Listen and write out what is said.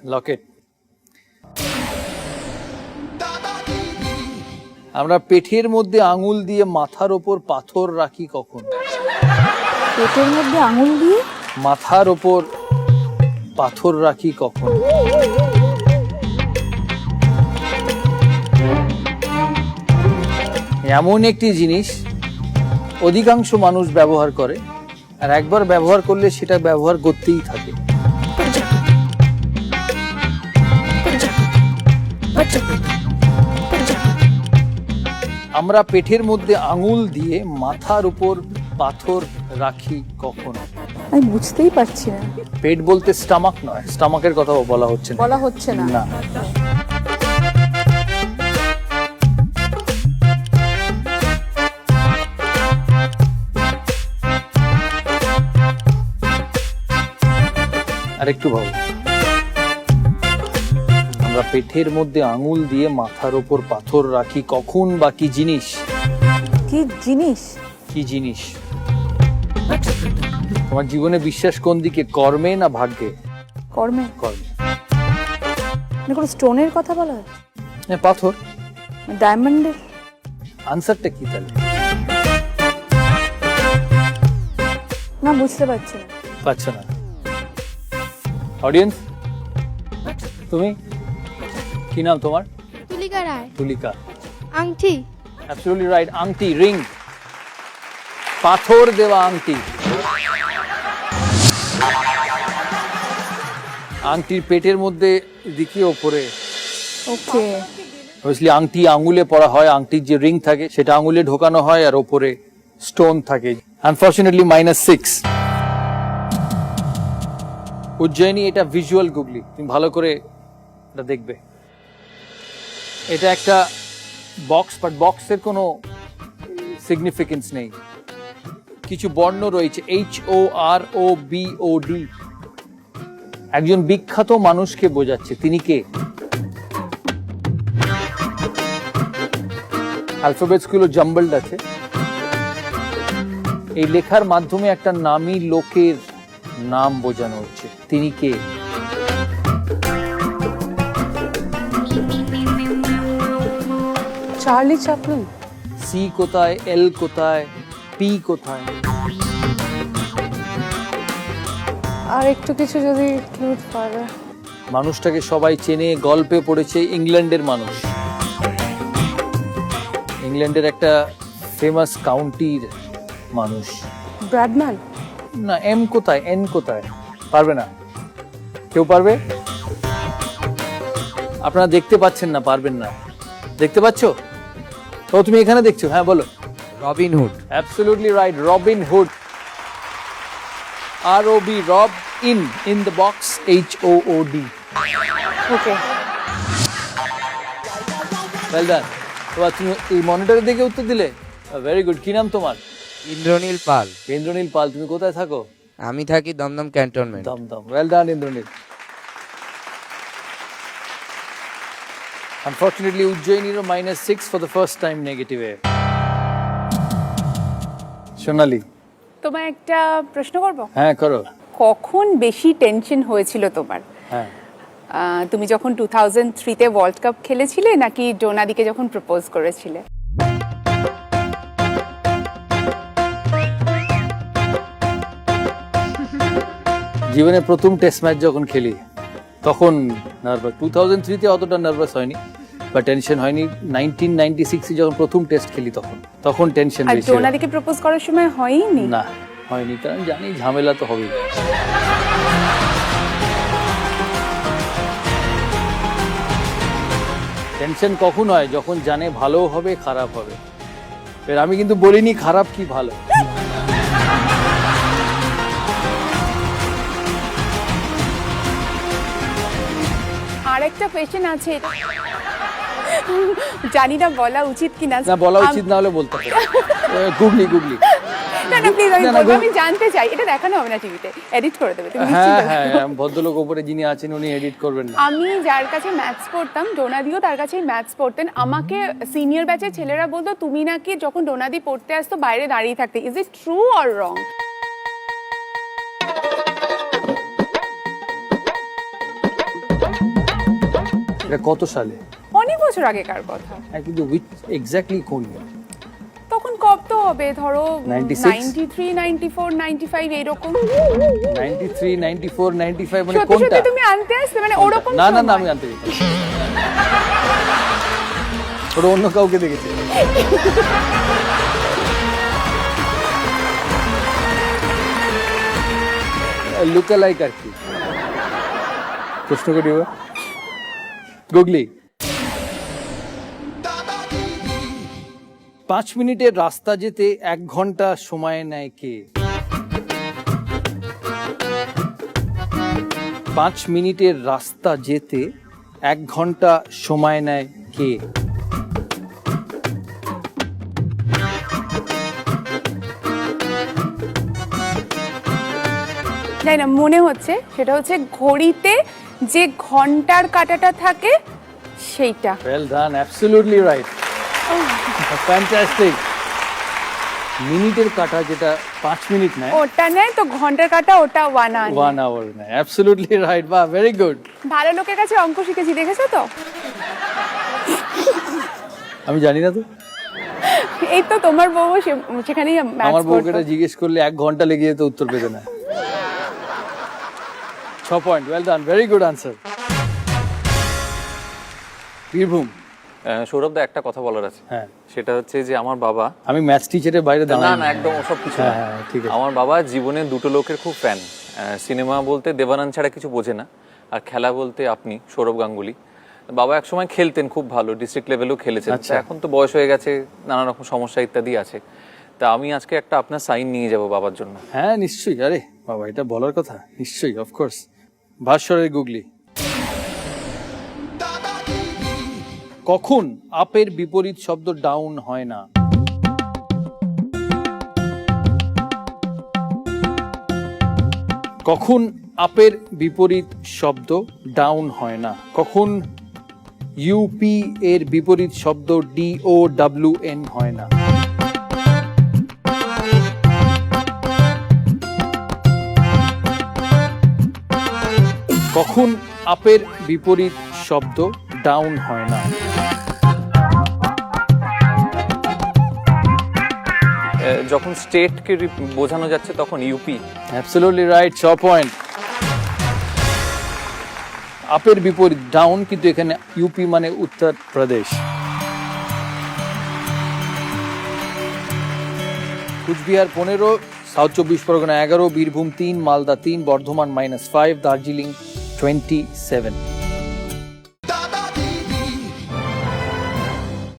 লকেট। আমরা পেটের মধ্যে আঙুল দিয়ে মাথার ওপর পাথর রাখি কখন? পেটের মধ্যে আঙুল দিয়ে মাথার ওপর পাথর রাখি কখন? এমন একটি জিনিস অধিকাংশ মানুষ ব্যবহার করে, আর একবার ব্যবহার করলে সেটা ব্যবহার করতেই থাকে। আমরা পেটের মধ্যে আঙুল দিয়ে মাথার উপর পাথর রাখি কখন? আমি বুঝতেই পারছি না। পেট বলতে স্টামাক নয়, স্টামাকের কথা বলা হচ্ছে না। বলা হচ্ছে না। না। আরেকটু ভাবো। আমরা পেটের মধ্যে আঙুল দিয়ে মাথার উপর পাথর রাখি কখন বা কি জিনিস? কি জিনিস? কি জিনিস? তোমার জীবনে বিশ্বাস কোন দিকে, কর্মে না ভাগ্যে? কর্মে। কর্মে। মানে কোনো স্টোনের কথা বলা হয়? হ্যাঁ, পাথর। ডায়মন্ডের? আনসারটা কি তাহলে? না, বুঝতে পারছি না। পাচ্ছ না? অডিয়েন্স, তুমি কি নাম তোমার? তুলিকা রায়। তুলিকা। আংটি। Absolutely right. আংটি, রিং, পাথর দেওয়া আংটি। আংটির পেটের মধ্যে দিকে ওপরে। ওকে। অবভিয়াসলি আংটি আঙ্গুলে পরা হয়, আংটির যে রিং থাকে সেটা আঙ্গুলে ঢোকানো হয়, আর ওপরে স্টোন থাকে। আনফরচুনেটলি -6। উজ্জয়িনী, এটা ভিজুয়াল গুগলি, তুমি ভালো করে এটা দেখবে। এটা একটা বক্স, বাট বক্সের কোনো সিগনিফিকেন্স নেই। কিছু বর্ণ রয়েছে, HOROBOD। একজন বিখ্যাত মানুষকে বোঝাচ্ছে, তিনি কে? অ্যালফাবেটস গুলো জাম্বলড আছে। এই লেখার মাধ্যমে একটা নামী লোকের নাম বোঝানো হচ্ছে, তিনি কে? Charlie Chaplin. সি কোথায়, এল কোথায়, পি কোথায়? আর একটু কিছু যদি ক্লু পারে। মানুষটাকে সবাই চেনে, গল্পে পড়েছে, ইংল্যান্ডের মানুষ। ইংল্যান্ডের একটা ফেমাস কাউন্টির মানুষ। ব্র্যাডম্যান। না, এম কোথায়, এন কোথায়? পারবে না? কেউ পারবে? আপনারা দেখতে পাচ্ছেন না, পারবেন না। দেখতে পাচ্ছ? তো তুমি এখানে দেখছো, হ্যাঁ বলো। Robin Hood. Absolutely right, Robin Hood. ROB, রব, in the box, HOOD। Okay. Well done. এবার তুমি এই মনিটরের দিকে উত্তর দিলে, ভেরি গুড। কি নাম তোমার? ইন্দ্রনীল পাল। ইন্দ্রনীল পাল। তুমি কোথায় থাকো? আমি থাকি Dumdum cantonment. Dumdum. Well done Indranil. Unfortunately, Ujjainiro -6 for the first time negative. Sonali, তোমায় একটা প্রশ্ন করব। হ্যাঁ করো। কখন বেশি টেনশন হয়েছিল তোমার? হ্যাঁ, তুমি যখন 2003-তে ওয়ার্ল্ড কাপ খেলেছিলে, নাকি ডোনাদিকে যখন প্রপোজ করেছিলে? জীবনে প্রথম টেস্ট ম্যাচ যখন খেলি তখন নার্ভাস। 2003-তে অতটা নার্ভাস হয়নি বা টেনশন হয়নি। 1996-এ যখন প্রথম টেস্ট খেলি তখন টেনশন আর বেশি। ডোনাদিকে প্রপোজ করার সময় হয়নি? না, হয়নি, কারণ জানি ঝামেলা তো হবেই। টেনশন কখন হয়? যখন জানে ভালো হবে, খারাপ হবে। এর আমি কিন্তু বলিনি খারাপ কি ভালো। আরেকটা কোয়েশ্চেন আছে, জানি না বলা উচিত কিনা। না, বলা উচিত না হলে বলতে হবে। গুগলি। না না প্লিজ, আমি না, না, বলবো, আমি জানতে চাই। এটা দেখানো হবে না টিভিতে, এডিট করে দেবে তুমি। হ্যাঁ নিশ্চিন্ত হ্যাঁ, থাকো। ভদ্রলোক উপরে যিনি আছেন উনি এডিট করবেন না। আমি যার কাছে ম্যাথস পড়তাম, ডোনাদিও তার কাছেই ম্যাথস পড়তেন। আমাকে সিনিয়র ব্যাচের ছেলেরা বলতো, তুমি নাকি যখন ডোনাদি পড়তে আসতো বাইরে দাঁড়িয়ে থাকতে। Is it true or wrong? এটা কত সালে? অনেক বছর আগেকার কথা। হ্যাঁ, কিন্তু উইচ এক্স্যাক্টলি কোন year? তখন কব তো হবে ধরো 96? 93, 94, 95 এইরকম। 93, 94, 95 মানে সত্যি কোনটা? সত্যি তুমি আনতে আসবে মানে ওরকম না না না, সময়। আমি আনতে যেতাম। ওটা অন্য কাউকে দেখেছি। লুকালাইক আর কি। প্রশ্ন করি গুগলি, 5 মিনিটের রাস্তা যেতে 1 ঘন্টা সময় নেয় কে? 5 মিনিটের রাস্তা যেতে 1 ঘন্টা সময় নেয় কে? জানি না, মনে হচ্ছে সেটা হচ্ছে ঘড়িতে যে ঘন্টার কাঁটাটা থাকে সেইটা। Well done, absolutely right. Fantastic. মিনিটের কাটা যেটা 5 মিনিট নেয়, ওটা নেয় তো ঘন্টার কাঁটা ওটা 1 আওয়ার। 1 hour নেয়। Absolutely right. বাহ, very good. ভালো লোকের কাছে অঙ্ক শিখেছি, দেখেছো তো? আমি জানি না তো। এই তো তোমার বউ সেখানেই ম্যাথস আমার বউকে করতো। এটা জিজ্ঞেস করলে 1 ঘন্টা লেগে যেত উত্তর পেতে না। 6 point. Well done, very good answer. Birbhum. Sourav da, একটা কথা বলার আছে। হ্যাঁ, সেটা হচ্ছে যে আমার বাবা, আমি ম্যাথস টিচারের বাইরে না দাঁড়াই না একদম ওসব কিছু হ্যাঁ না। হ্যাঁ ঠিক আছে। আমার বাবা জীবনে দুটো লোকের খুব ফ্যান। সিনেমা বলতে দেবানন্দ ছাড়া কিছু বোঝে না, আর খেলা বলতে আপনি, সৌরভ গাঙ্গুলি। বাবা একসময় খেলতেন খুব ভালো, ডিস্ট্রিক্ট লেভেলেও খেলেছেন। আচ্ছা। তা এখন তো বয়স হয়ে গেছে, নানা রকম সমস্যা ইত্যাদি আছে। তা আমি আজকে একটা আপনার সাইন নিয়ে যাব বাবার জন্য। হ্যাঁ নিশ্চয়ই। আরে বাবা, এটা বলার কথা। নিশ্চয়ই, অফকোর্স। ভাস্বরের গুগলি, কখন আপের বিপরীত শব্দ ডাউন হয় না? কখন আপের বিপরীত শব্দ ডাউন হয় না? কখন ইউপি এর বিপরীত শব্দ DOWN হয় না? কখন আপের বিপরীত শব্দ ডাউন হয় না? যখন স্টেটকে বোঝানো যাচ্ছে তখন ইউপি। Absolutely right, 6 point. আপের বিপরীত ডাউন, কিন্তু এখানে ইউপি মানে উত্তর প্রদেশ। কুচবিহার 15, সাউথ 24 পরগনা 11, বীরভূম 3, মালদা 3, বর্ধমান -5, দার্জিলিং 27।